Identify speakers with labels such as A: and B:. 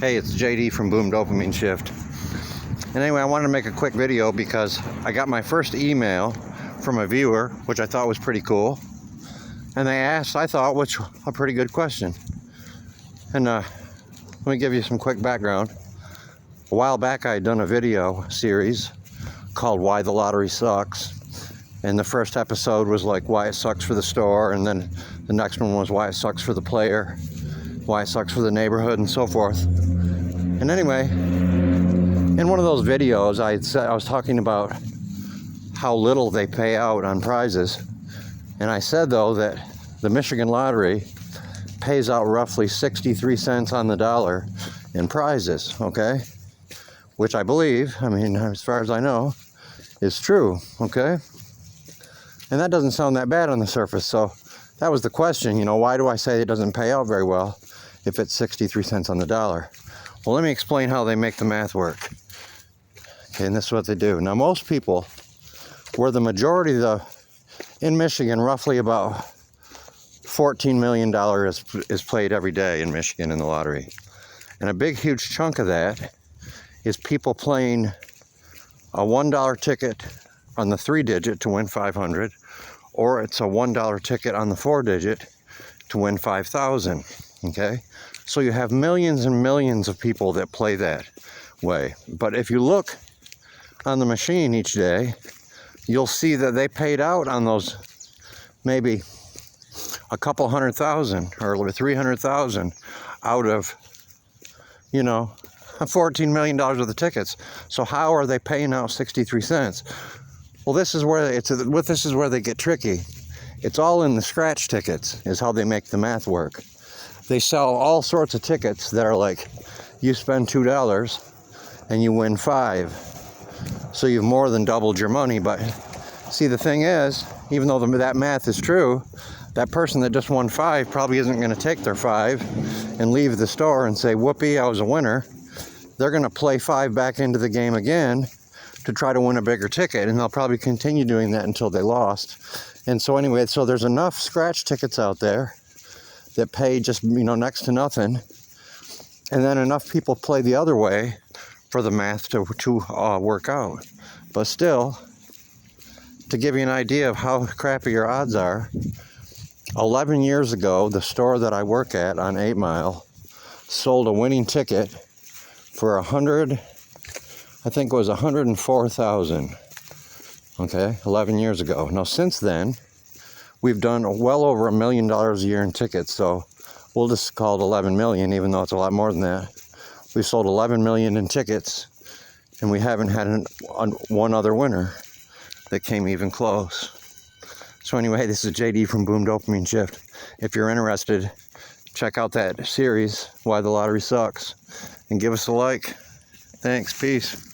A: Hey, it's JD from Boom Dopamine Shift. And anyway, I wanted to make a quick video because I got my first email from a viewer, which I thought was pretty cool. And they asked, I thought, which a pretty good question. And let me give you some quick background. A while back, I had done a video series called Why the Lottery Sucks. And the first episode was like why it sucks for the store, and then the next one was why it sucks for the player, why it sucks for the neighborhood, and so forth. And anyway, in one of those videos, I was talking about how little they pay out on prizes. And I said, though, that the Michigan Lottery pays out roughly 63 cents on the dollar in prizes, okay? Which I believe, as far as I know, is true, okay? And that doesn't sound that bad on the surface. So that was the question, why do I say it doesn't pay out very well if it's 63 cents on the dollar? Well, let me explain how they make the math work. Okay, and this is what they do. Now, most people, where the majority in Michigan, roughly about $14 million is played every day in Michigan in the lottery. And a big, huge chunk of that is people playing a $1 ticket on the 3-digit to win 500, or it's a $1 ticket on the 4-digit to win 5,000, okay? So you have millions and millions of people that play that way. But if you look on the machine each day, you'll see that they paid out on those maybe a couple 100,000 or 300,000 out of, $14 million worth of tickets. So how are they paying out 63 cents? Well, this is where they get tricky. It's all in the scratch tickets is how they make the math work. They sell all sorts of tickets that are like, you spend $2 and you win 5. So you've more than doubled your money. But see, the thing is, even though that math is true, that person that just won 5 probably isn't going to take their 5 and leave the store and say, whoopee, I was a winner. They're going to play 5 back into the game again to try to win a bigger ticket, and they'll probably continue doing that until they lost. And so anyway, so there's enough scratch tickets out there that pay just, next to nothing, and then enough people play the other way for the math to work out. But still, to give you an idea of how crappy your odds are, 11 years ago, the store that I work at on 8 Mile sold a winning ticket for I think it was 104,000, okay, 11 years ago. Now, since then, we've done well over $1 million a year in tickets, so we'll just call it 11 million, even though it's a lot more than that. We've sold 11 million in tickets, and we haven't had one other winner that came even close. So anyway, this is JD from Boom Dopamine Shift. If you're interested, check out that series, Why the Lottery Sucks, and give us a like. Thanks. Peace.